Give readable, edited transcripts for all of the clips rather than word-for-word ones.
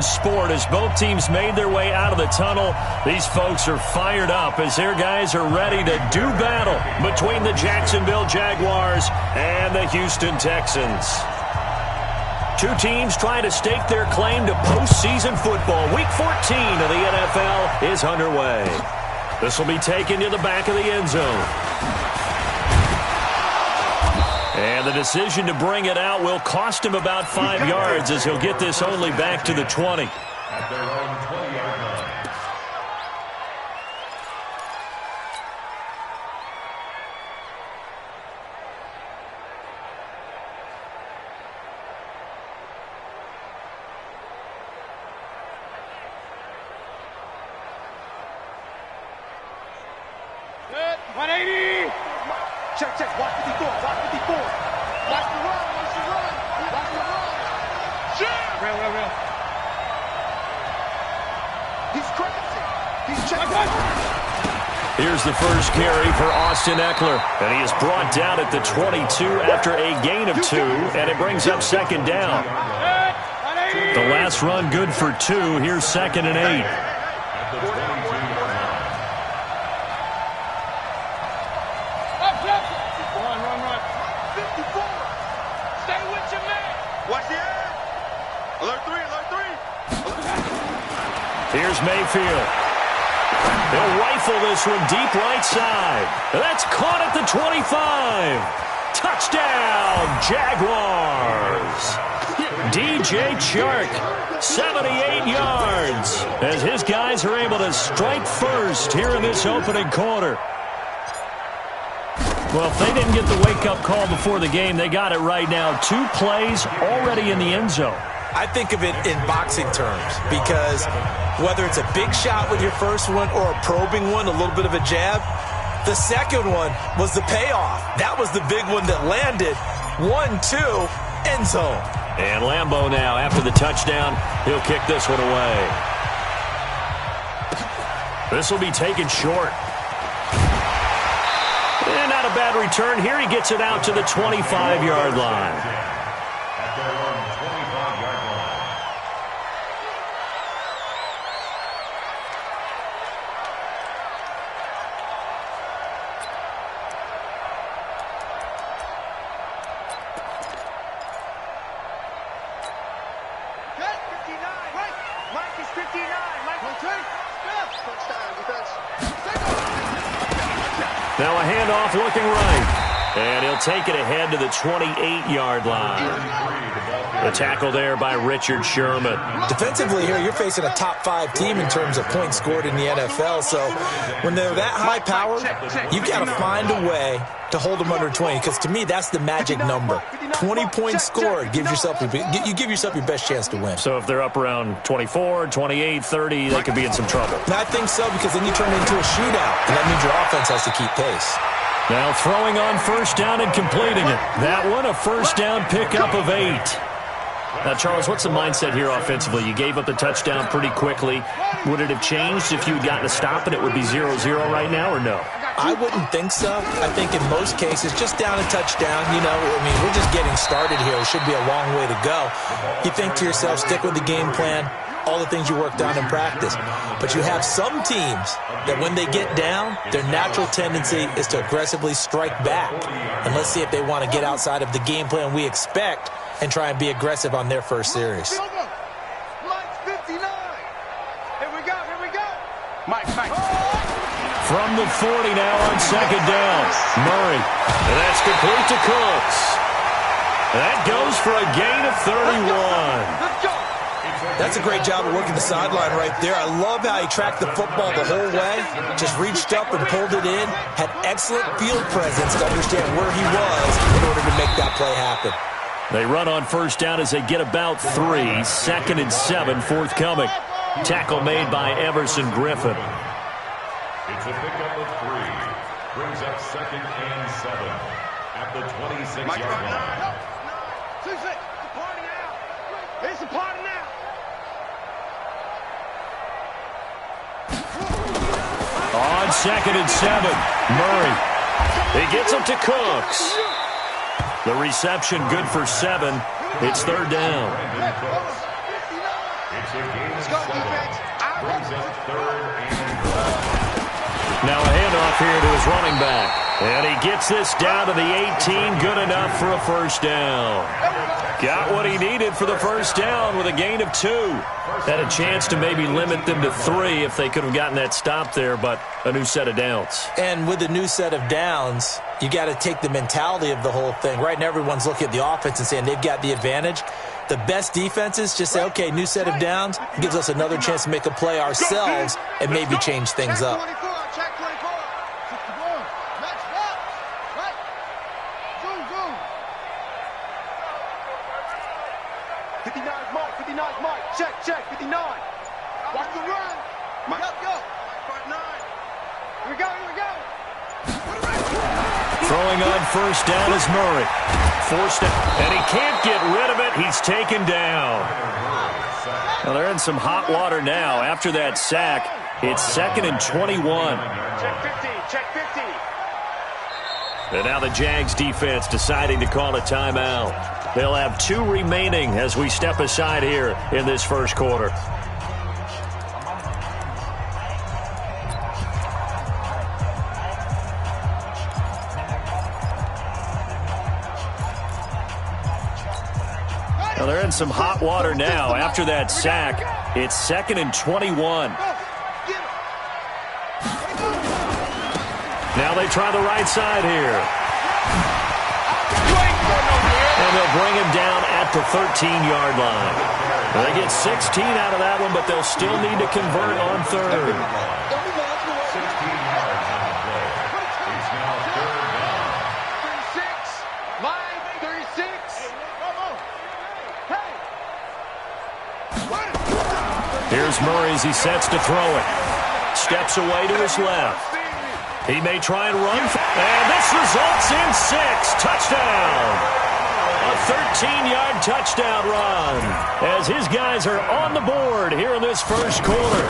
in sport as both teams made their way out of the tunnel. These folks are fired up as their guys are ready to do battle between the Jacksonville Jaguars and the Houston Texans. Two teams trying to stake their claim to postseason football. Week 14 of the NFL is underway. This will be taken to the back of the end zone. And the decision to bring it out will cost him about 5 yards as he'll get this only back to the 20. At their own 20-yard line. Good. 180. Check, check. Watch 54. Watch 54. Watch the run. Watch the run. Watch the run. Shit. Real. He's crazy. He's checking. Here's the first carry for Austin Eckler. And he is brought down at the 22 after a gain of 2. And it brings up second down. The last run good for 2. Here's 2nd and 8. Here's Mayfield. They'll rifle this one deep right side. That's caught at the 25. Touchdown, Jaguars. DJ Chark, 78 yards, as his guys are able to strike first here in this opening quarter. Well, if they didn't get the wake-up call before the game, they got it right now. 2 plays already in the end zone. I think of it in boxing terms because whether it's a big shot with your first one or a probing one, a little bit of a jab, the second one was the payoff. That was the big one that landed. 1-2, end zone. And Lambeau now, after the touchdown, he'll kick this one away. This will be taken short. And not a bad return. Here he gets it out to the 25-yard line. At their own 25-yard line. Good. 59. Right. Mike is 59. Mike will take. Touchdown. Now a handoff looking right. And he'll take it ahead to the 28-yard line. The tackle there by Richard Sherman. Defensively here, you're facing a top 5 team in terms of points scored in the NFL. So when they're that high powered, you've got to find a way to hold them under 20. Because to me, that's the magic number. 20 points scored gives yourself you give yourself your best chance to win. So if they're up around 24, 28, 30, they could be in some trouble. And I think so, because then you turn it into a shootout. And that means your offense has to keep pace. Now throwing on first down and completing it. That one, a first down pickup of 8. Now, Charles, what's the mindset here offensively? You gave up the touchdown pretty quickly. Would it have changed if you had gotten a stop and it would be 0-0 right now, or no? I wouldn't think so. I think in most cases, just down a touchdown, we're just getting started here. It should be a long way to go. You think to yourself, stick with the game plan, all the things you worked on in practice. But you have some teams that when they get down, their natural tendency is to aggressively strike back. And let's see if they want to get outside of the game plan we expect and try and be aggressive on their first series. Mike's 59. Here we go. Mike. From the 40 now on second down. Murray. And that's complete to Cooks. That goes for a gain of 31. Let's go. That's a great job of working the sideline right there. I love how he tracked the football the whole way. Just reached up and pulled it in. Had excellent field presence to understand where he was in order to make that play happen. They run on first down as they get about 3. 2nd and 7 forthcoming. Tackle made by Everson Griffin. It's a pickup of 3. Brings up 2nd and 7 at the 26-yard line. It's a party now. It's a party now. On 2nd and 7, Murray. He gets it to Cooks. The reception good for 7. It's 3rd down. It's a game of 7. Brings up 3rd and 1. Now a handoff here to his running back. And he gets this down to the 18, good enough for a first down. Got what he needed for the first down with a gain of 2. Had a chance to maybe limit them to 3 if they could have gotten that stop there, but a new set of downs. And with a new set of downs, you got to take the mentality of the whole thing. Right now, everyone's looking at the offense and saying they've got the advantage. The best defenses just say, okay, new set of downs gives us another chance to make a play ourselves and maybe change things up. Check 24. 61. Match up. Right. Zoom. 59 is Mike. 59 is Mike. Check. 59. Watch the run. Mike. Go. 59. Here we go. Throwing on first down is Murray. Forced it, and he can't get rid of it. He's taken down. Now they're in some hot water now. After that sack, it's 2nd and 21. Check 50. And now the Jags defense deciding to call a timeout. They'll have 2 remaining as we step aside here in this first quarter. Well, they're in some hot water now. After that sack, it's 2nd and 21. Now they try the right side here. And they'll bring him down at the 13-yard line. They get 16 out of that one, but they'll still need to convert on 3rd. 16 yards on the play. It's now 3rd down. 36. Line 36. Here's Murray as he sets to throw it. Steps away to his left. He may try and run. And this results in 6. Touchdown. A 13-yard touchdown run as his guys are on the board here in this first quarter.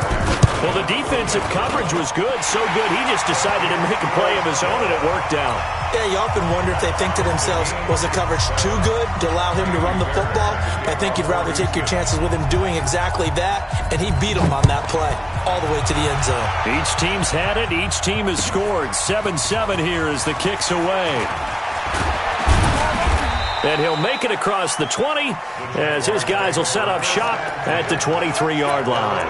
Well, the defensive coverage was good, so good he just decided to make a play of his own, and it worked out. Yeah, you often wonder if they think to themselves, was the coverage too good to allow him to run the football? I think you'd rather take your chances with him doing exactly that, and he beat him on that play all the way to the end zone. Each team's had it. Each team has scored. 7-7 here as the kick's away. And he'll make it across the 20 as his guys will set up shop at the 23-yard line.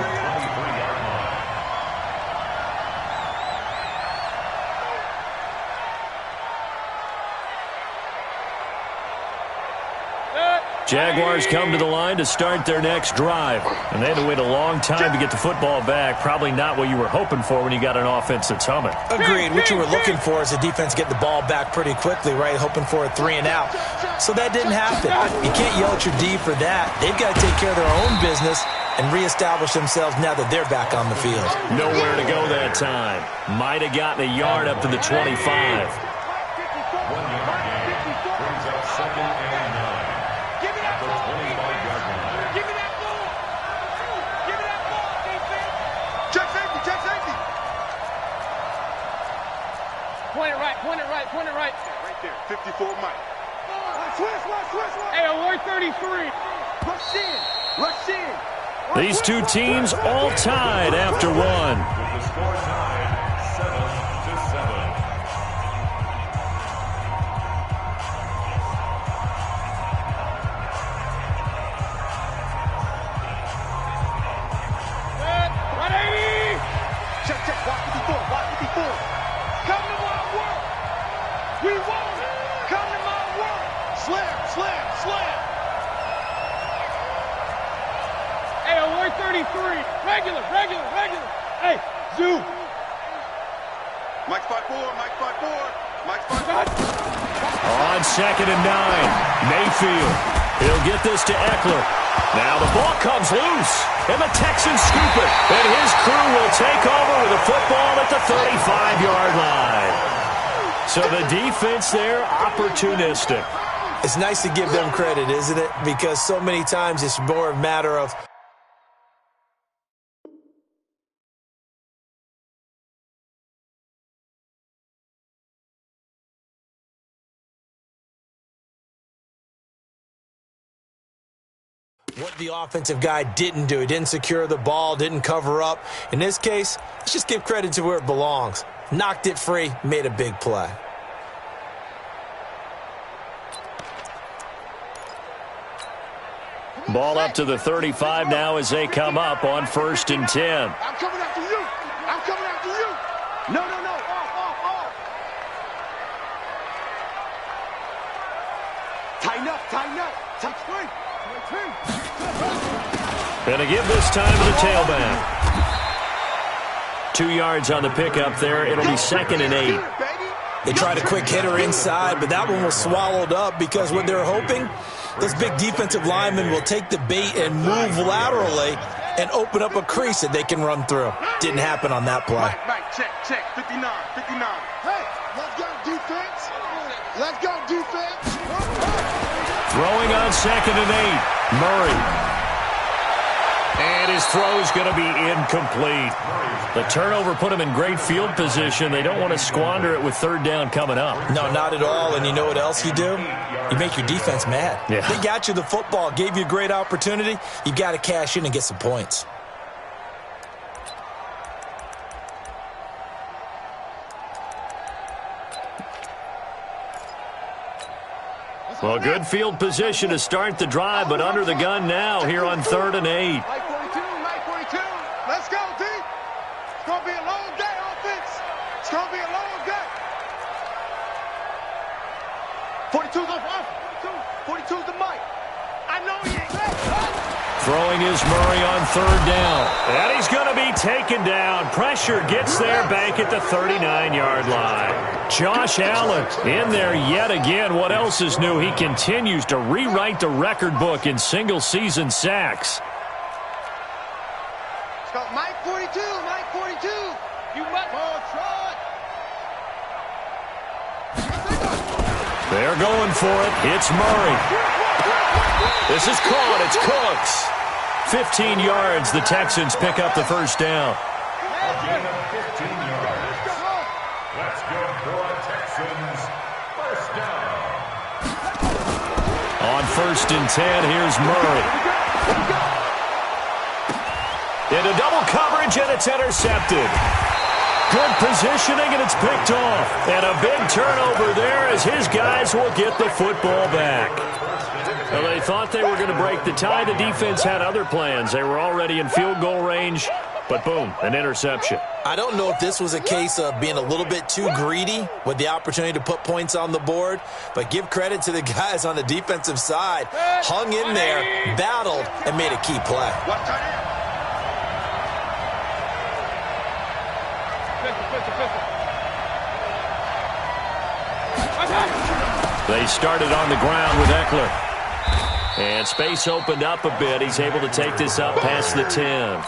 Jaguars come to the line to start their next drive. And they had to wait a long time to get the football back. Probably not what you were hoping for when you got an offense that's humming. Agreed. What you were looking for is the defense get the ball back pretty quickly, right? Hoping for a 3 and out. So that didn't happen. You can't yell at your D for that. They've got to take care of their own business and reestablish themselves now that they're back on the field. Nowhere to go that time. Might have gotten a yard up to the 25. 1 yard gain brings up 2nd and 9. At the 25-yard line. Give me that ball. Give me that ball, defense. Check safety. Point it right. Right there. 54 Mike. Switch. Hey, award 33. Rush in. These two teams all tied after one. With the score tied 7-7. Check. Watch 54. Come to my work. We want it. Come to my work. Slam. Hey, award 33. Regular. Hey, Zoo. Mike 5-4. On 2nd and 9, Mayfield. He'll get this to Eckler. Now the ball comes loose, and the Texans scoop it. And his crew will take over with a football at the 35-yard line. So the defense there, opportunistic. It's nice to give them credit, isn't it? Because so many times it's more a matter of What the offensive guy didn't do. He didn't secure the ball, didn't cover up. In this case, let's just give credit to where it belongs. Knocked it free, made a big play. Ball up to the 35 now as they come up on 1st and 10. I'm coming after you. I'm coming after you. No. Off. Tighten up. Touch free. Gonna give this time to the tailback. 2 yards on the pickup there. It'll be 2nd and 8. They tried a quick hitter inside, but that one was swallowed up because what they're hoping, those big defensive linemen will take the bait and move laterally and open up a crease that they can run through. Didn't happen on that play. Right, check, 59. Hey, let's go defense. Let's go defense. Throwing on 2nd and 8. Murray. And his throw's going to be incomplete. The turnover put him in great field position. They don't want to squander it with 3rd down coming up. No, not at all. And you know what else you do? You make your defense mad. Yeah. They got you the football, gave you a great opportunity. You got to cash in and get some points. Well, good field position to start the drive, but under the gun now here on 3rd and 8. Mike 42. Let's go, D. It's going to be a long day, offense. It's going to be a long day. 42's off. 42's the Mike. I know he ain't ready. Throwing is Murray on 3rd down. And he's going to be taken down. Pressure gets there back at the 39-yard line. Josh Allen in there yet again. What else is new? He continues to rewrite the record book in single-season sacks. Let's go, Mike 42. You must try. They're going for it. It's Murray. This is caught. It's Cooks. 15 yards. The Texans pick up the 1st down. A gain of 15 yards. Let's go for Texans. 1st down. On 1st and 10, here's Murray. Into double coverage, and it's intercepted. Good positioning, and it's picked off. And a big turnover there as his guys will get the football back. Well, they thought they were going to break the tie. The defense had other plans. They were already in field goal range, but boom, an interception. I don't know if this was a case of being a little bit too greedy with the opportunity to put points on the board, but give credit to the guys on the defensive side. Hung in there, battled, and made a key play. They started on the ground with Eckler. And space opened up a bit. He's able to take this up past the 10.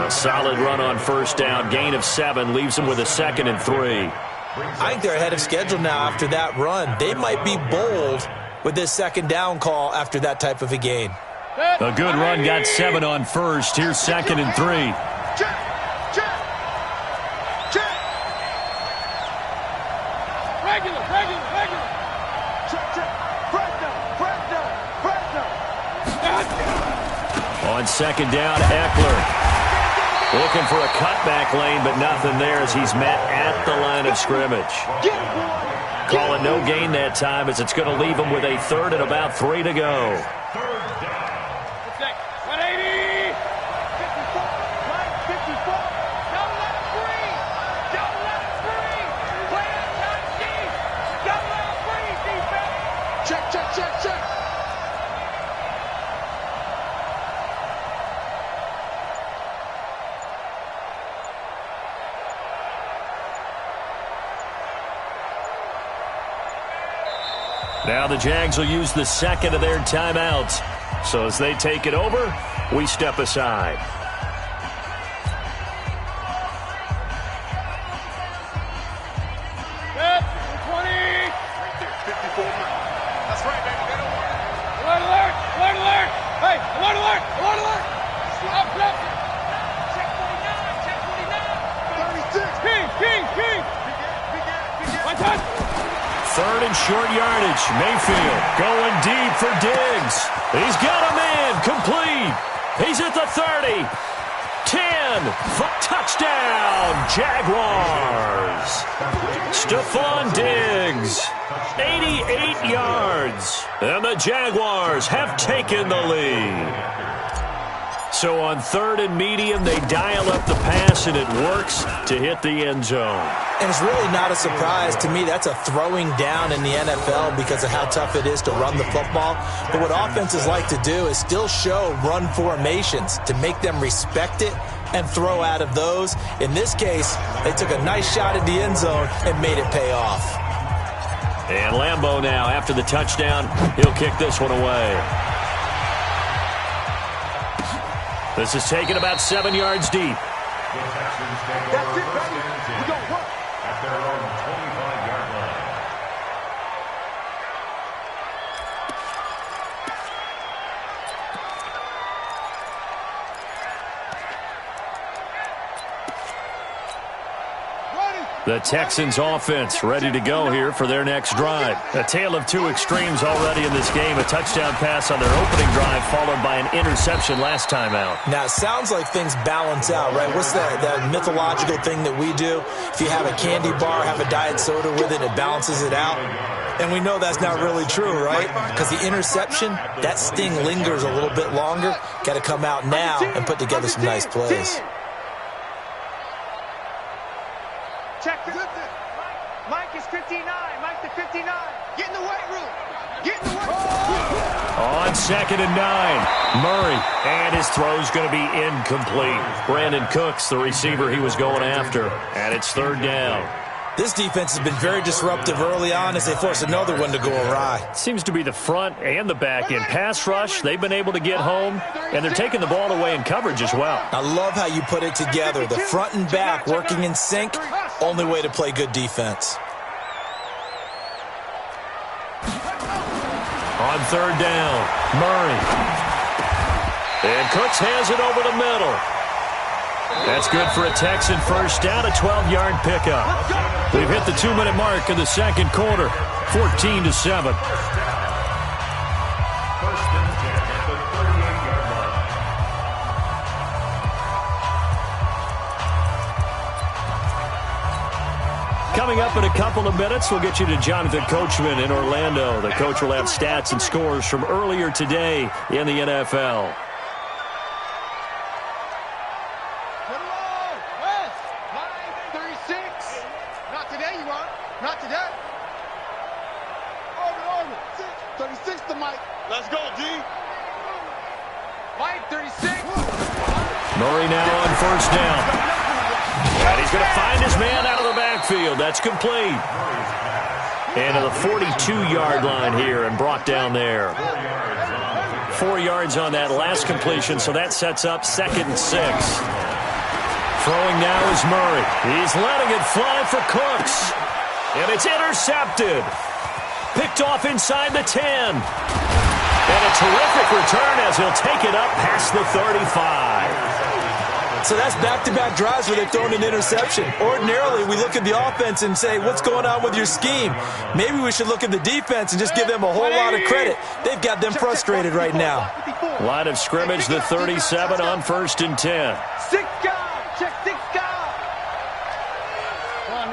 A solid run on 1st down. Gain of 7 leaves him with a 2nd and 3. I think they're ahead of schedule now after that run. They might be bold with this 2nd down call after that type of a gain. A good run got 7 on 1st. Here's 2nd and 3. On 2nd down, Eckler. Looking for a cutback lane, but nothing there as he's met at the line of scrimmage. Calling no gain that time as it's going to leave him with a 3rd and about 3 to go. 180. 54. Don't let it free. Don't let it free. Play it not deep. Don't let it free, defense. Check. Now the Jags will use the 2nd of their timeouts. So as they take it over, we step aside. Good. 20. Right there. 54. That's right, baby. They don't worry. Alert. Hey, alert. Stop. Check 49. 36. King. One touch. third and short yardage. Mayfield going deep for Diggs. He's got him in. Complete. He's at the 30. 10. Touchdown, Jaguars. Stephon Diggs. 88 yards. And the Jaguars have taken the lead. So on third and medium, they dial up the pass, and it works to hit the end zone. And it's really not a surprise to me. That's a throwing down in the NFL because of how tough it is to run the football. But what offenses like to do is still show run formations to make them respect it and throw out of those. In this case, they took a nice shot at the end zone and made it pay off. And Lambeau now, after the touchdown, he'll kick this one away. This is taken about 7 yards deep. That's it, baby. We're going to work. At their own 25-yard line. The Texans offense ready to go here for their next drive. A tale of two extremes already in this game. A touchdown pass on their opening drive followed by an interception last time out. Now, it sounds like things balance out, right? What's that mythological thing that we do? If you have a candy bar, have a diet soda with it, it balances it out. And we know that's not really true, right? Because the interception, that sting lingers a little bit longer. Got to come out now and put together some nice plays. Check it. Mike is 59. Mike to 59. Get in the weight room. Get in the weight room. On second and 9, Murray. And his throw's going to be incomplete. Brandon Cooks, the receiver he was going after. And it's third down. This defense has been very disruptive early on as they force another one to go awry. Seems to be the front and the back end. Pass rush, they've been able to get home, and they're taking the ball away in coverage as well. I love how you put it together. The front and back working in sync, only way to play good defense. On third down, Murray. And Cooks has it over the middle. That's good for a Texan first down, a 12-yard pickup. We've hit the 2-minute mark in the second quarter, 14-7. First and 10 at the 38-yard line. Coming up in a couple of minutes, we'll get you to Jonathan Coachman in Orlando. The coach will have stats and scores from earlier today in the NFL. Not today. Over. 36 to Mike. Let's go, D. Mike, 36. Murray now on first down. And he's going to find his man out of the backfield. That's complete. And to the 42-yard line here and brought down there. 4 yards on that last completion, so that sets up second and 6. Throwing now is Murray. He's letting it fly for Cooks. And it's intercepted. Picked off inside the 10. And a terrific return as he'll take it up past the 35. So that's back-to-back drives where they've thrown an interception. Ordinarily, we look at the offense and say, what's going on with your scheme? Maybe we should look at the defense and just give them a whole lot of credit. They've got them frustrated right now. Line of scrimmage, the 37 on first and 10. 6 guys. Check 6 guys. Run.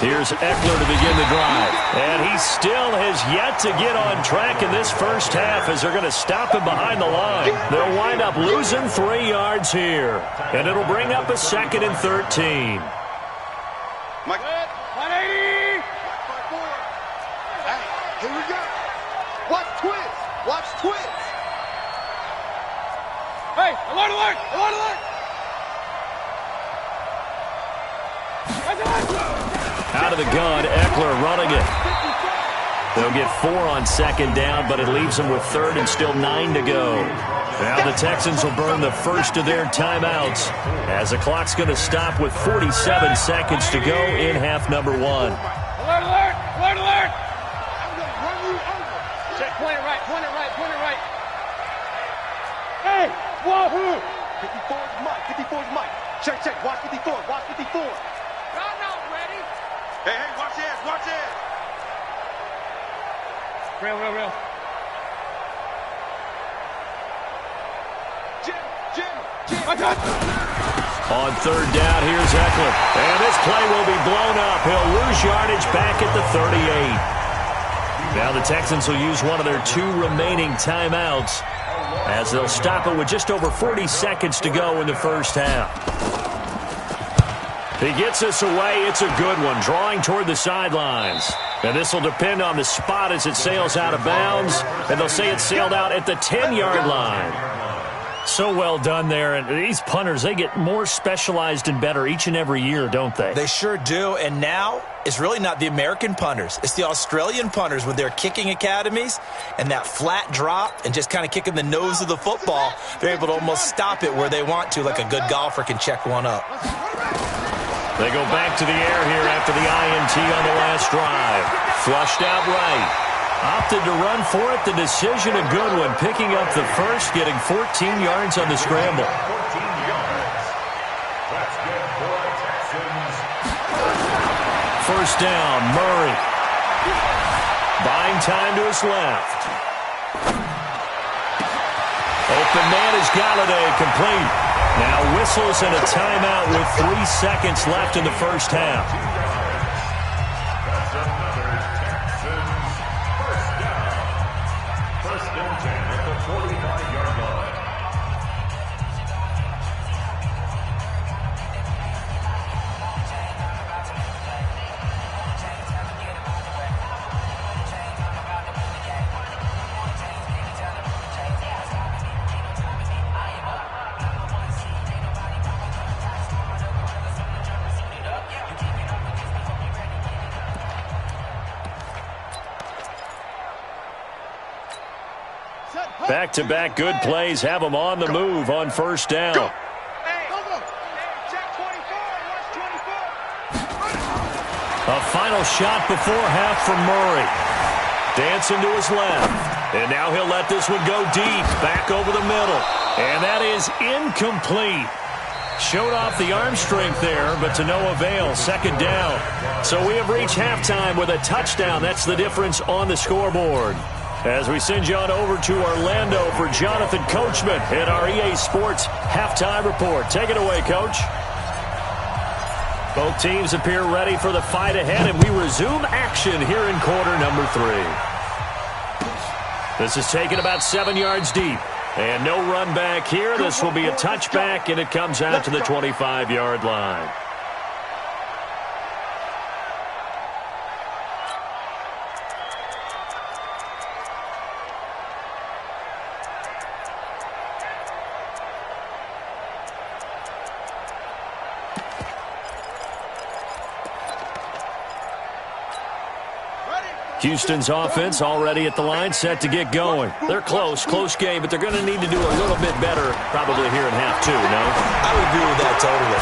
Here's Eckler to begin the drive. And he still has yet to get on track in this first half as they're going to stop him behind the line. They'll wind up losing 3 yards here. And it'll bring up a second and 13. Mike. 180. Hey, here we go. Watch twist. Hey, alert. Out of the gun, Eckler running it. They'll get 4 on second down, but it leaves them with third and still 9 to go. Now the Texans will burn the first of their timeouts as the clock's going to stop with 47 seconds to go in half number 1. Alert. I'm going to run you over. Check, point it right. Hey, wahoo. 54 is Mike. Check, check. Watch 54. Watch 54. No, ready. Hey, watch this. Watch this. Real. Jim. On third down, here's Eckler. And this play will be blown up. He'll lose yardage back at the 38. Now the Texans will use one of their 2 remaining timeouts as they'll stop it with just over 40 seconds to go in the first half. He gets us away. It's a good one, drawing toward the sidelines. And this will depend on the spot as it sails out of bounds. And they'll say it sailed out at the 10-yard line. So well done there. And these punters, they get more specialized and better each and every year, don't they? They sure do. And now it's really not the American punters. It's the Australian punters with their kicking academies and that flat drop and just kind of kicking the nose of the football. They're able to almost stop it where they want to, like a good golfer can check one up. They go back to the air here after the INT on the last drive. Flushed out right. Opted to run for it. The decision a good one. Picking up the first, getting 14 yards on the scramble. 14 yards. That's good for the Texans. First down, Murray. Buying time to his left. Open man is Galladay, complete. Now whistles and a timeout with 3 seconds left in the first half. That's another Texans first down. First and 10 at the 45-yard line. Back-to-back good plays have them on the move on first down. Check 24. A final shot before half from Murray. Dancing to his left. And now he'll let this one go deep. Back over the middle. And that is incomplete. Showed off the arm strength there, but to no avail. Second down. So we have reached halftime with a touchdown. That's the difference on the scoreboard. As we send you on over to Orlando for Jonathan Coachman in our EA Sports Halftime Report. Take it away, Coach. Both teams appear ready for the fight ahead, and we resume action here in quarter number 3. This is taken about 7 yards deep. And no run back here. This will be a touchback, and it comes out to the 25-yard line. Houston's offense already at the line, set to get going. They're close game, but they're going to need to do a little bit better probably here in half 2, no? I would agree with that totally.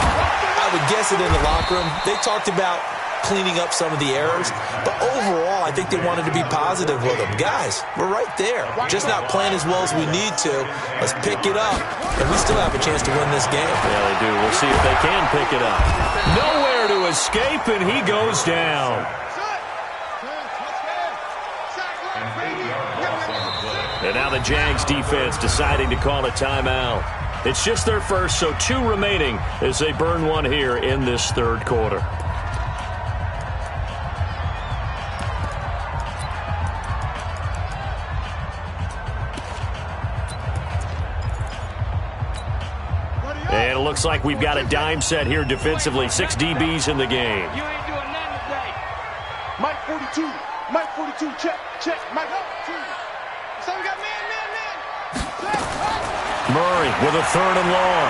I would guess it in the locker room. They talked about cleaning up some of the errors, but overall, I think they wanted to be positive with them. Guys, we're right there. Just not playing as well as we need to. Let's pick it up, and we still have a chance to win this game. Yeah, they do. We'll see if they can pick it up. Nowhere to escape, and he goes down. And now the Jags defense deciding to call a timeout. It's just their first, so 2 remaining as they burn one here in this third quarter. And it looks like we've got a dime set here defensively. 6 DBs in the game. You ain't doing nothing today. Mike 42. Mike 42. Check. Mike 42. So we got man. Murray with a 3rd and long.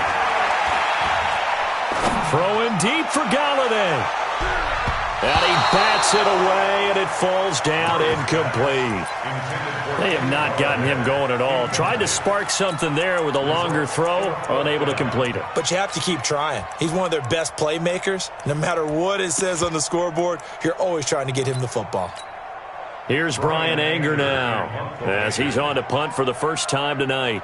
Throwing deep for Galladay. And he bats it away, and it falls down incomplete. They have not gotten him going at all. Tried to spark something there with a longer throw, unable to complete it. But you have to keep trying. He's one of their best playmakers. No matter what it says on the scoreboard, you're always trying to get him the football. Here's Brian Anger now as he's on to punt for the first time tonight.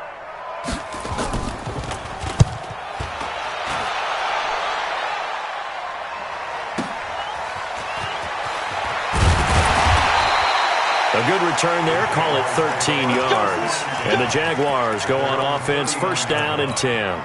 A good return there. Call it 13 yards. And the Jaguars go on offense, first down and 10.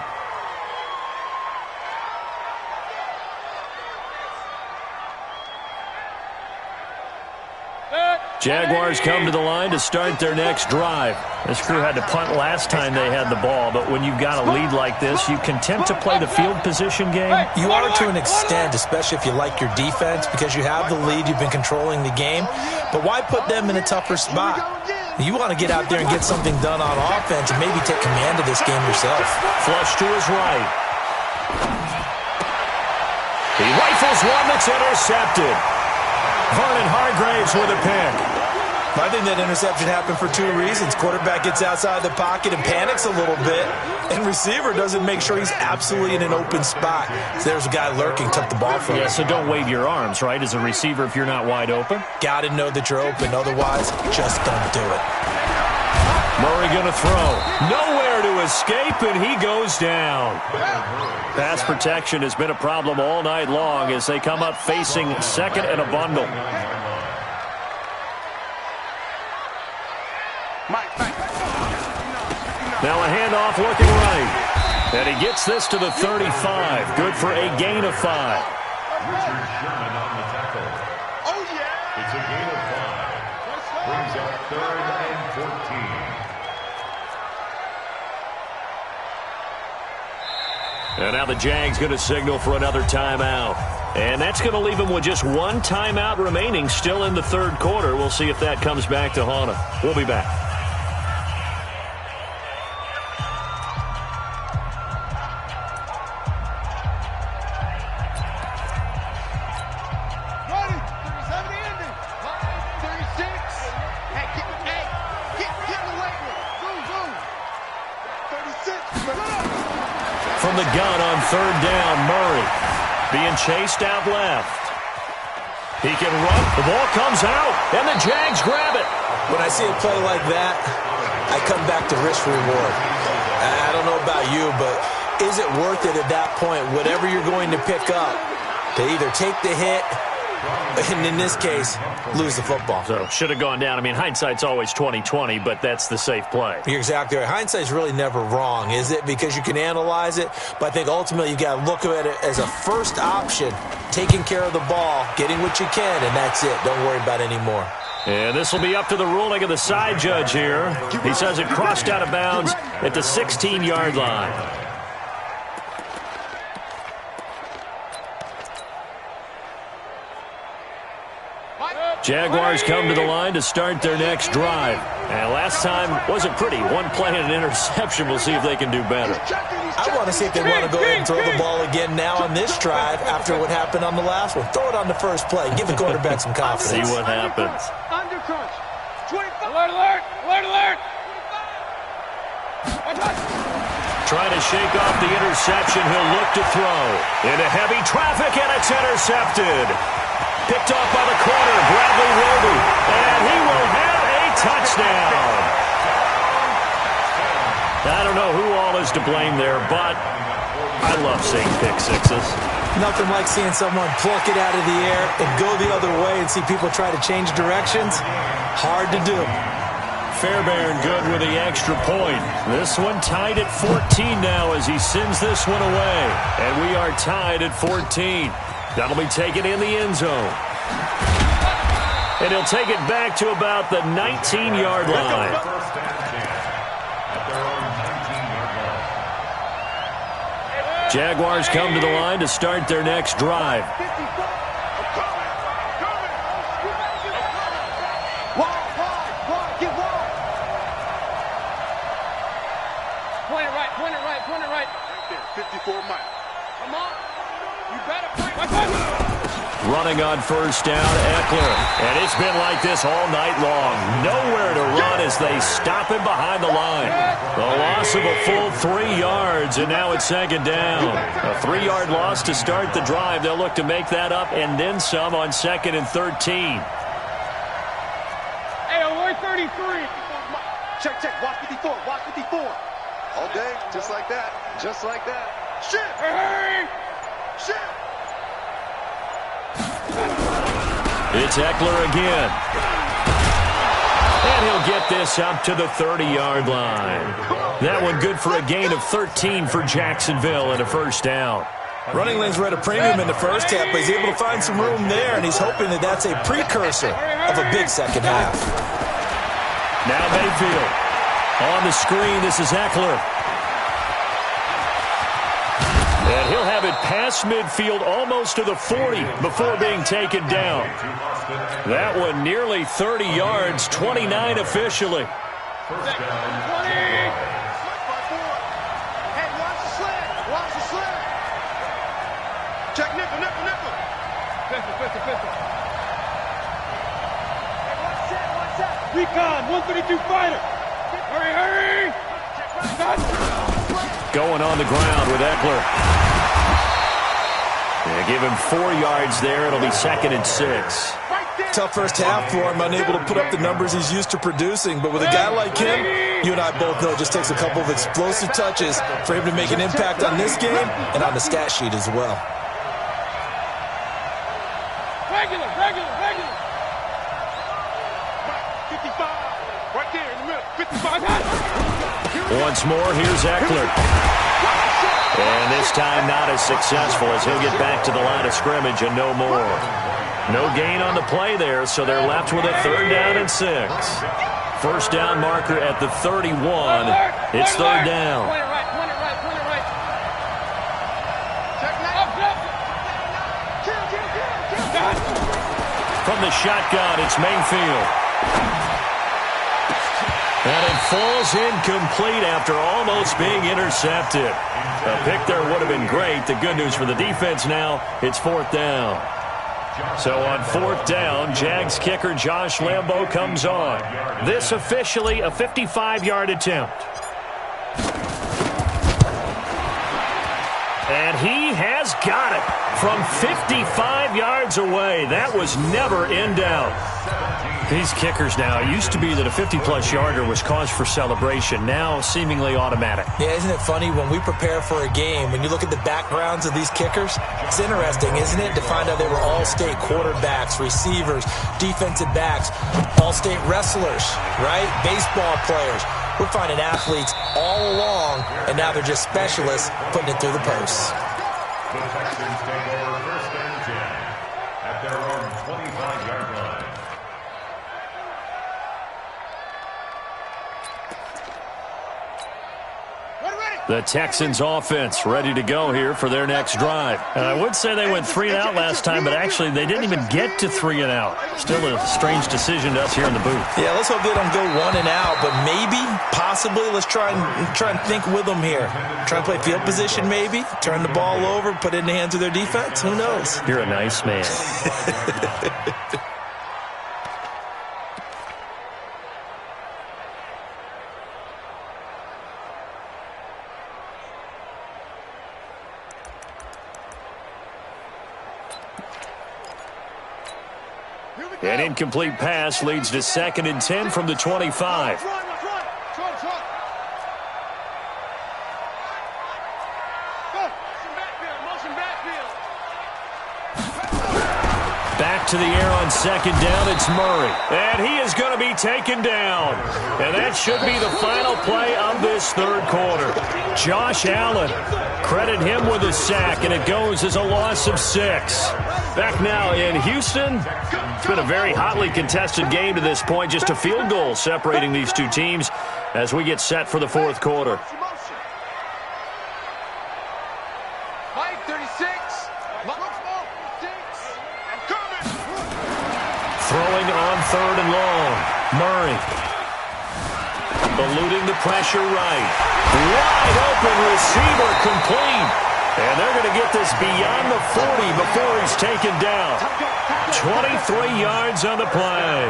Jaguars come to the line to start their next drive. This crew had to punt last time they had the ball, but when you've got a lead like this, you content to play the field position game? You are to an extent, especially if you like your defense, because you have the lead, you've been controlling the game. But why put them in a tougher spot? You want to get out there and get something done on offense and maybe take command of this game yourself. Flush to his right. He rifles one that's intercepted. Vernon Hargraves with a pick. I think that interception happened for two reasons. Quarterback gets outside the pocket and panics a little bit, and receiver doesn't make sure he's absolutely in an open spot. So there's a guy lurking, took the ball from him. Yeah, so don't wave your arms, right, as a receiver if you're not wide open? Got to know that you're open. Otherwise, just don't do it. Murray going to throw. Nowhere to escape, and he goes down. Pass protection has been a problem all night long as they come up facing second and a bundle. Now a handoff looking right. And he gets this to the 35. Good for a gain of 5. Richard Sherman on the tackle. Oh, yeah. It's a gain of 5. Brings up 3rd and 14. And now the Jags going to signal for another timeout. And that's going to leave them with just one timeout remaining still in the third quarter. We'll see if that comes back to haunt them. We'll be back. From the gun on third down, Murray being chased out left. He can run. The ball comes out, and the Jags grab it. When I see a play like that, I come back to risk reward. I don't know about you, but is it worth it at that point, whatever you're going to pick up, to either take the hit, and in this case, lose the football? So should have gone down. I mean, hindsight's always 20/20, but that's the safe play. You're exactly right. Hindsight's really never wrong, is it? Because you can analyze it, but I think ultimately you got to look at it as a first option, taking care of the ball, getting what you can, and that's it. Don't worry about any more. And this will be up to the ruling of the side judge here. He says it crossed out of bounds at the 16-yard line. Jaguars come to the line to start their next drive. And last time wasn't pretty. One play and an interception. We'll see if they can do better. I want to see if they want to go ahead and throw the ball again now on this drive after what happened on the last one. Throw it on the first play. Give the quarterback some confidence. See what happens. Under crunch. 25. Alert, alert, alert, alert. Trying to shake off the interception. He'll look to throw. Into heavy traffic, and it's intercepted. Picked off by the corner, Bradley Roby. And he will have a touchdown. I don't know who all is to blame there, but I love seeing pick sixes. Nothing like seeing someone pluck it out of the air and go the other way and see people try to change directions. Hard to do. Fairbairn good with the extra point. This one tied at 14 now as he sends this one away. And we are tied at 14. That'll be taken in the end zone. And he'll take it back to about the 19-yard line. Jaguars come to the line to start their next drive. Point it right, point it right, point it right. Right there, 54 miles. Come on. You better. Running on first down, Eckler. And it's been like this all night long. Nowhere to run as they stop him behind the line. The loss of a full 3 yards, and now it's second down. A 3-yard loss to start the drive. They'll look to make that up and then some on second and 13. Hey, we're 33. Check, check. Watch 54. Watch 54. All day, just like that. Just like that. Shit! Hey! Shit! It's Eckler again. And he'll get this up to the 30-yard line. That one good for a gain of 13 for Jacksonville and a first down. Running lanes were at a premium in the first half, but he's able to find some room there, and he's hoping that that's a precursor of a big second half. Now Mayfield. On the screen, this is Eckler. And he'll have it past midfield almost to the 40 before being taken down. That one nearly 30 yards, 29 officially. First down. 20. Hey, watch the sled. Watch the sled. Check nickel. Pistol. Hey, watch that. Recon, 132 fighter. Hurry. Going on the ground with Eckler. Yeah, give him 4 yards there. It'll be 2nd and 6. Tough first half for him, unable to put up the numbers he's used to producing. But with a guy like him, you and I both know it just takes a couple of explosive touches for him to make an impact on this game and on the stat sheet as well. Regular. 55. Right there in the middle. 55. Once more, here's Eckler. And this time not as successful as he'll get back to the line of scrimmage and no more. No gain on the play there, so they're left with a 3rd down and 6. First down marker at the 31. It's 3rd down. Point it right. From the shotgun, it's Mayfield. And it falls incomplete after almost being intercepted. A pick there would have been great. The good news for the defense now, it's 4th down. So on 4th down, Jags kicker Josh Lambo comes on. This officially a 55-yard attempt. And he has got it from 55 yards away. That was never in doubt. These kickers now, it used to be that a 50-plus yarder was cause for celebration. Now seemingly automatic. Yeah, isn't it funny when we prepare for a game, when you look at the backgrounds of these kickers, it's interesting, isn't it, to find out they were all-state quarterbacks, receivers, defensive backs, all-state wrestlers, right? Baseball players. We're finding athletes all along, and now they're just specialists putting it through the posts. The Texans take over 1st and 10 at their own 25-yard line. The Texans offense ready to go here for their next drive. And I would say they went 3 and out last time, but actually they didn't even get to 3 and out. Still a strange decision to us here in the booth. Yeah, let's hope they don't go 1 and out, but maybe, possibly, let's try and think with them here. Try and play field position maybe, turn the ball over, put it in the hands of their defense. Who knows? You're a nice man. An incomplete pass leads to 2nd and 10 from the 25. Back to the air on 2nd down, it's Murray. And he is going to be taken down. And that should be the final play of this 3rd quarter. Josh Allen, credit him with a sack, and it goes as a loss of 6. Back now in Houston. It's been a very hotly contested game to this point. Just a field goal separating these two teams as we get set for the 4th quarter. Mike, 36. Throwing on 3rd and long. Murray. Eluding the pressure right. Wide open receiver complete. And they're going to get this beyond the 40 before he's taken down. 23 yards on the play.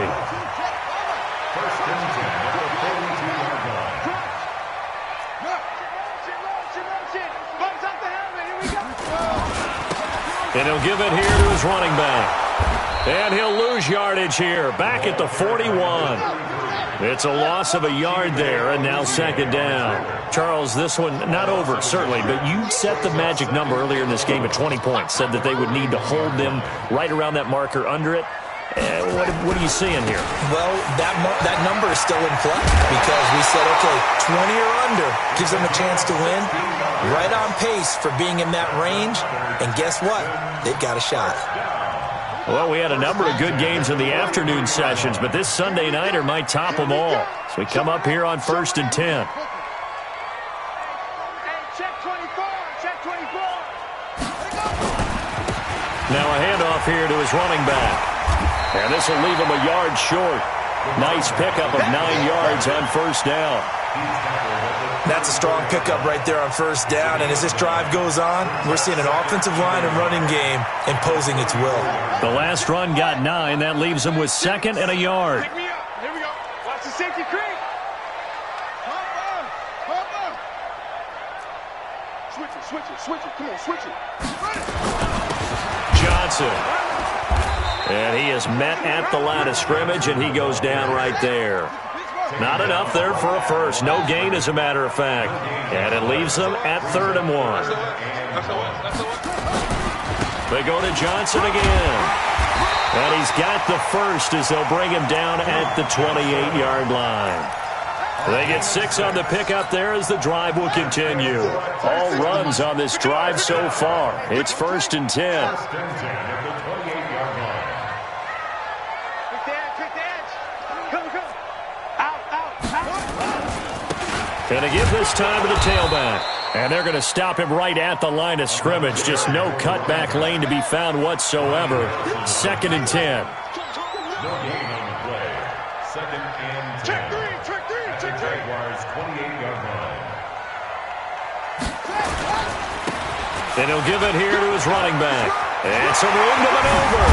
First and 10 at the 42-yard line. And he'll give it here to his running back. And he'll lose yardage here, back at the 41. It's a loss of a yard there, and now 2nd down. Charles, this one not over, certainly, but you set the magic number earlier in this game at 20 points, said that they would need to hold them right around that marker under it. What are you seeing here? Well, that number is still in play because we said, okay, 20 or under gives them a chance to win. Right on pace for being in that range. And guess what? They've got a shot. Well, we had a number of good games in the afternoon sessions, but this Sunday nighter might top them all. So we come up here on 1st and 10. Now a handoff here to his running back. And this will leave him a yard short. Nice pickup of 9 yards on 1st down. That's a strong pickup right there on 1st down. And as this drive goes on, we're seeing an offensive line and running game imposing its will. The last run got 9. That leaves him with 2nd and a yard. Pick me up. Here we go. Watch the safety creep. Hop on. Switch it. Come on, switch it. Run it. Johnson. And he is met at the line of scrimmage, and he goes down right there. Not enough there for a first. No gain, as a matter of fact. And it leaves them at 3rd and 1. They go to Johnson again. And he's got the first as they'll bring him down at the 28-yard line. They get 6 on the pickup there as the drive will continue. All runs on this drive so far. It's 1st and 10. Going to give this time to the tailback. And they're going to stop him right at the line of scrimmage. Just no cutback lane to be found whatsoever. 2nd and 10. No gain on the play. 2nd and 10. Check three. Jaguars 28-yard line. Then he'll give it here to his running back. And some room to maneuver.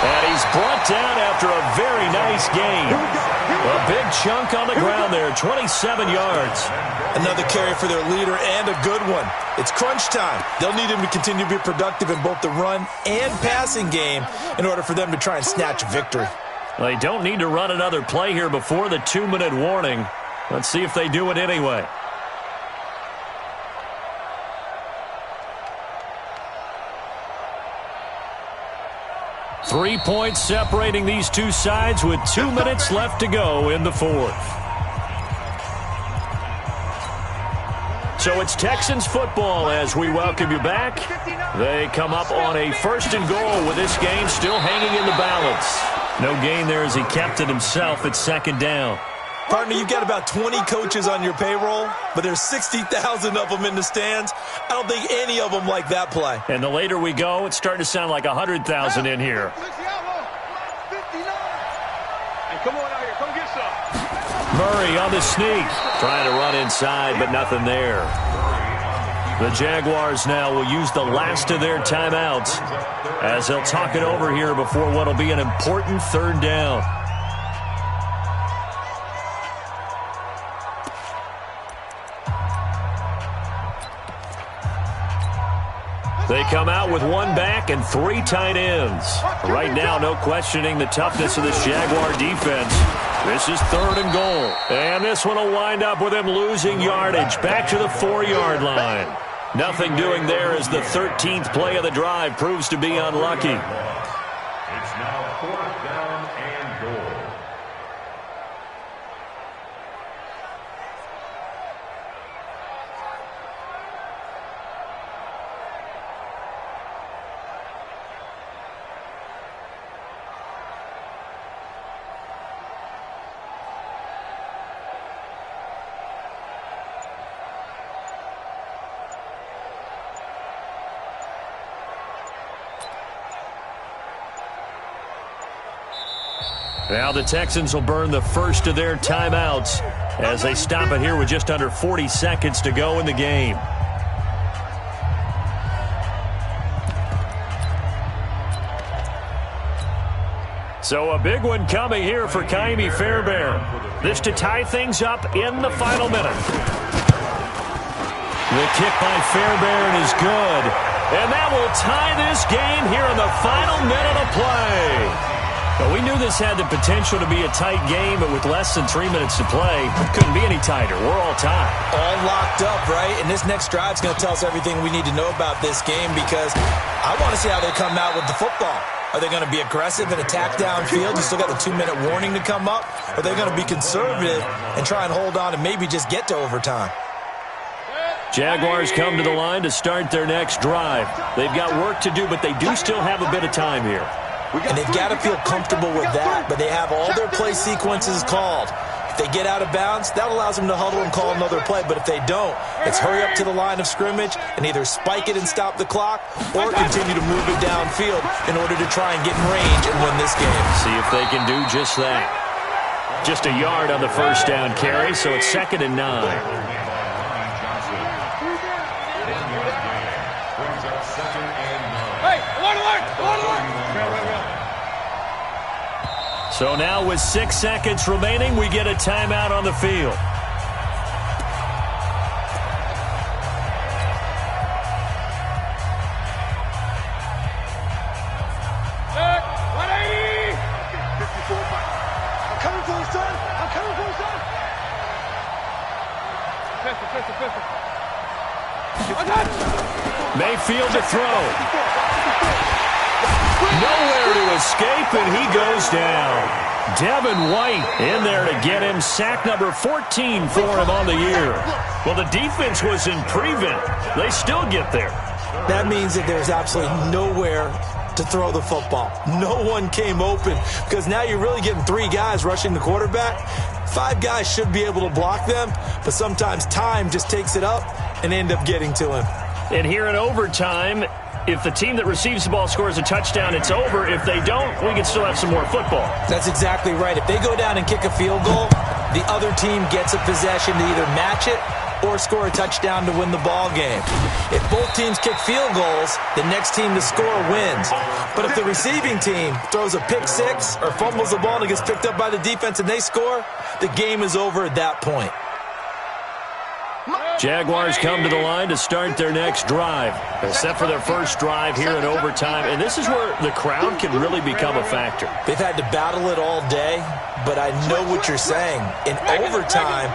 And he's brought down after a very nice game. A big chunk on the ground there, 27 yards. Another carry for their leader and a good one. It's crunch time. They'll need him to continue to be productive in both the run and passing game in order for them to try and snatch victory. Well, they don't need to run another play here before the 2-minute warning. Let's see if they do it anyway. Three points separating these two sides with 2 minutes left to go in the 4th. So it's Texans football as we welcome you back. They come up on a 1st and goal with this game still hanging in the balance. No gain there as he kept it himself at 2nd down. Partner, you've got about 20 coaches on your payroll, but there's 60,000 of them in the stands. I don't think any of them like that play. And the later we go, it's starting to sound like 100,000 in here. Come on out here. Come get some. Murray on the sneak. Trying to run inside, but nothing there. The Jaguars now will use the last of their timeouts as they'll talk it over here before what will be an important 3rd down. They come out with 1 back and 3 tight ends. Right now, no questioning the toughness of this Jaguar defense. This is 3rd and goal. And this one will wind up with him losing yardage back to the 4-yard line. Nothing doing there as the 13th play of the drive proves to be unlucky. It's now 4th down and goal. Now the Texans will burn the first of their timeouts as they stop it here with just under 40 seconds to go in the game. So a big one coming here for Ka'imi Fairbairn. This to tie things up in the final minute. The kick by Fairbairn is good. And that will tie this game here in the final minute of play. But we knew this had the potential to be a tight game, but with less than 3 minutes to play, it couldn't be any tighter. We're all tied. All locked up, right? And this next drive is going to tell us everything we need to know about this game because I want to see how they come out with the football. Are they going to be aggressive and attack downfield? You still got the 2-minute warning to come up? Or are they going to be conservative and try and hold on and maybe just get to overtime? Jaguars come to the line to start their next drive. They've got work to do, but they do still have a bit of time here. And they've got to feel comfortable with that, but they have all their play sequences called. If they get out of bounds, that allows them to huddle and call another play. But if they don't, it's hurry up to the line of scrimmage and either spike it and stop the clock or continue to move it downfield in order to try and get in range and win this game. See if they can do just that. Just a yard on the first down carry, so it's 2nd and 9. So now with 6 seconds remaining, we get a timeout on the field. I'm coming for you, son. I'm coming for you, son. Mayfield to throw. Nowhere to escape, and he goes down. Devin White in there to get him. Sack number 14 for him on the year. Well, the defense was in prevent. They still get there. That means that there's absolutely nowhere to throw the football. No one came open because now you're really getting 3 guys rushing the quarterback. 5 guys should be able to block them, but sometimes time just takes it up and end up getting to him. And here in overtime, if the team that receives the ball scores a touchdown, it's over. If they don't, we can still have some more football. That's exactly right. If they go down and kick a field goal, the other team gets a possession to either match it or score a touchdown to win the ball game. If both teams kick field goals, the next team to score wins. But if the receiving team throws a pick six or fumbles the ball and it gets picked up by the defense and they score, the game is over at that point. Jaguars come to the line to start their next drive, except for their first drive here in overtime. And this is where the crowd can really become a factor. They've had to battle it all day, but I know what you're saying. In overtime,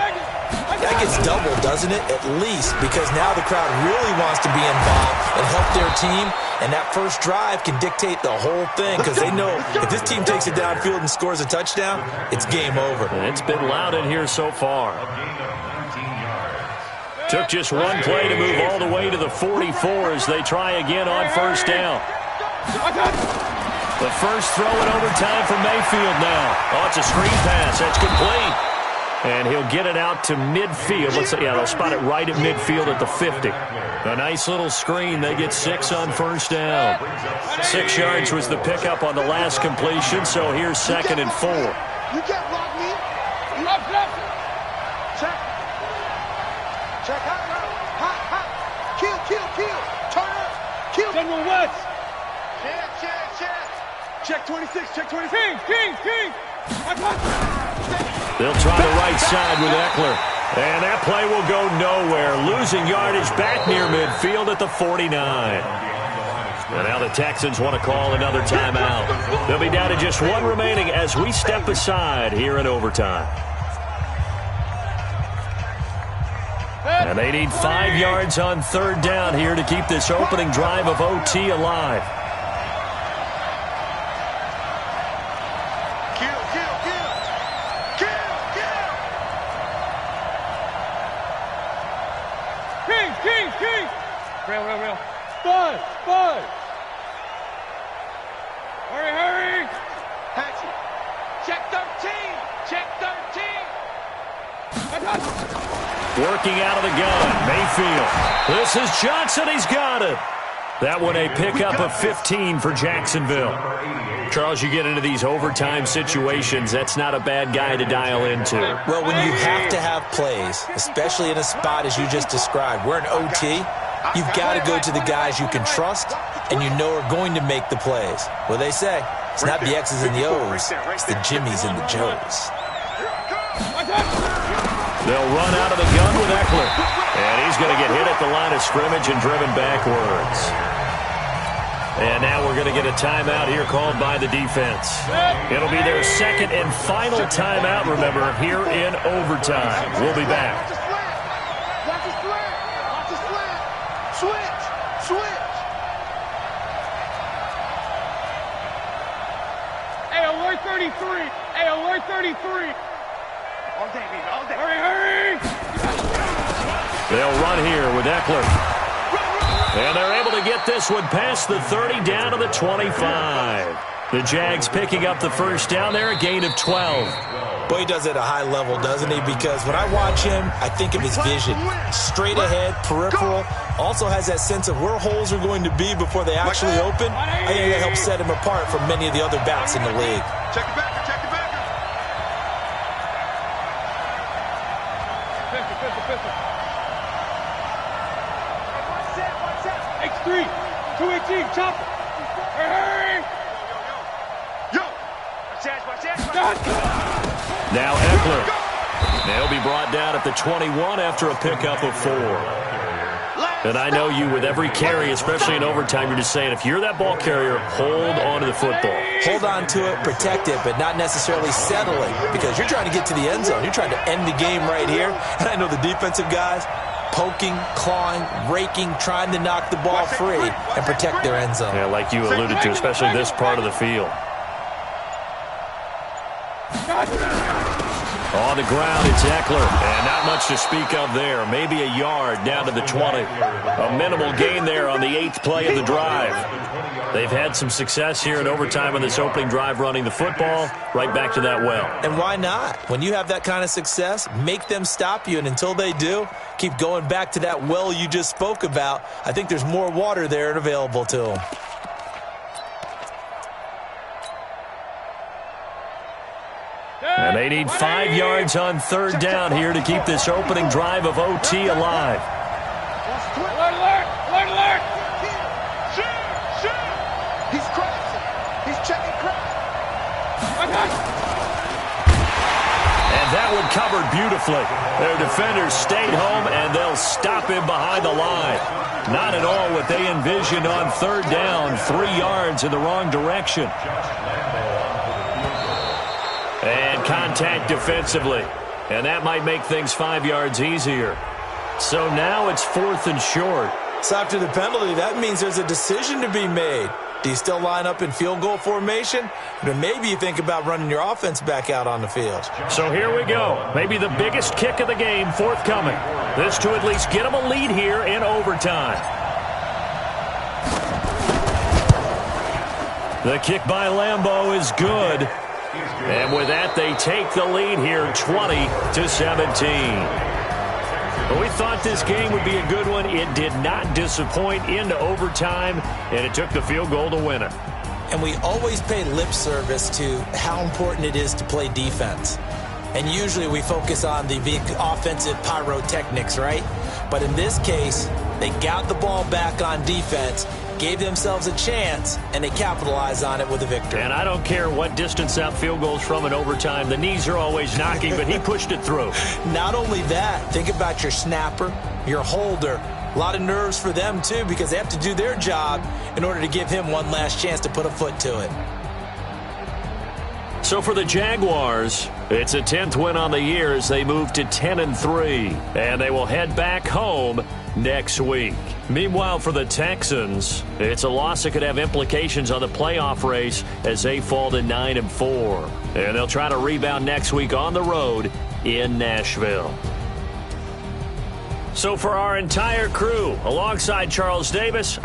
that gets doubled, doesn't it? At least, because now the crowd really wants to be involved and help their team. And that first drive can dictate the whole thing because they know if this team takes it downfield and scores a touchdown, it's game over. And it's been loud in here so far. Took just one play to move all the way to the 44 as they try again on first down. The first throw in overtime for Mayfield now. Oh, it's a screen pass. That's complete. And he'll get it out to midfield. Let's say, yeah, they'll spot it right at midfield at the 50. A nice little screen. They get 6 on first down. 6 yards was the pickup on the last completion, so here's 2nd and 4. You can't block me. Check. Check hot. Kill. Turn up. Kill. General West. Check 26. King. They'll try the right side with Eckler. And that play will go nowhere. Losing yardage back near midfield at the 49. And now the Texans want to call another timeout. They'll be down to just 1 remaining as we step aside here in overtime. And they need 5 yards on third down here to keep this opening drive of OT alive. King. Real. Bud. Hurry. Hatchet. Check 13. Working out of the gun, Mayfield. This is Johnson. He's got it. That one a pickup of 15 for Jacksonville. Charles, you get into these overtime situations, that's not a bad guy to dial into. Well, when you have to have plays, especially in a spot as you just described, we're in OT, you've got to go to the guys you can trust and you know are going to make the plays. Well, they say, it's not the X's and the O's, it's the Jimmies and the Joes. They'll run out of the gun with Eckler. And he's going to get hit at the line of scrimmage and driven backwards. And now we're going to get a timeout here called by the defense. It'll be their 2nd and final timeout, remember, here in overtime. We'll be back. Watch the slant. Switch. me three. All day, baby, all day. Hurry, hurry! They'll run here with Eckler. And they're able to get this one past the 30 down to the 25. The Jags picking up the first down there, a gain of 12. Boy, he does it at a high level, doesn't he? Because when I watch him, I think of his vision. Straight ahead, peripheral. Also has that sense of where holes are going to be before they actually open. I think that helps set him apart from many of the other backs in the league. Check it back, check it back. Pistol. X3, 218, chopper. Hurry! Yo! Now Eckler. They'll be brought down at the 21 after a pickup of 4. And I know you, with every carry, especially in overtime, you're just saying, if you're that ball carrier, hold on to the football. Hold on to it, protect it, but not necessarily settle it, because you're trying to get to the end zone. You're trying to end the game right here. And I know the defensive guys, poking, clawing, raking, trying to knock the ball free and protect their end zone. Yeah, like you alluded to, especially this part of the field. On the ground, it's Eckler, and not much to speak of there. Maybe a yard down to the 20. A minimal gain there on the 8th play of the drive. They've had some success here in overtime on this opening drive running the football. Right back to that well. And why not? When you have that kind of success, make them stop you, and until they do, keep going back to that well you just spoke about. I think there's more water there and available to them. And they need 5 yards on 3rd down here to keep this opening drive of OT alive. Alert! Shoot! He's crossing. He's checking cross. And that one covered beautifully. Their defenders stayed home, and they'll stop him behind the line. Not at all what they envisioned on 3rd down. 3 yards in the wrong direction. And contact defensively. And that might make things 5 yards easier. So now it's 4th and short. So after the penalty, that means there's a decision to be made. Do you still line up in field goal formation? Or maybe you think about running your offense back out on the field. So here we go. Maybe the biggest kick of the game forthcoming. This to at least get them a lead here in overtime. The kick by Lambeau is good. And with that, they take the lead here 20-17. Well, we thought this game would be a good one. It did not disappoint into overtime, and it took the field goal to win it. And we always pay lip service to how important it is to play defense. And usually we focus on the big offensive pyrotechnics, right? But in this case, they got the ball back on defense, gave themselves a chance, and they capitalized on it with a victory. And I don't care what distance that field goes from in overtime. The knees are always knocking, but he pushed it through. Not only that, think about your snapper, your holder. A lot of nerves for them, too, because they have to do their job in order to give him one last chance to put a foot to it. So for the Jaguars, it's a 10th win on the year as they move to 10-3, and they will head back home next week. Meanwhile, for the Texans, it's a loss that could have implications on the playoff race as they fall to 9-4. And they'll try to rebound next week on the road in Nashville. So for our entire crew, alongside Charles Davis,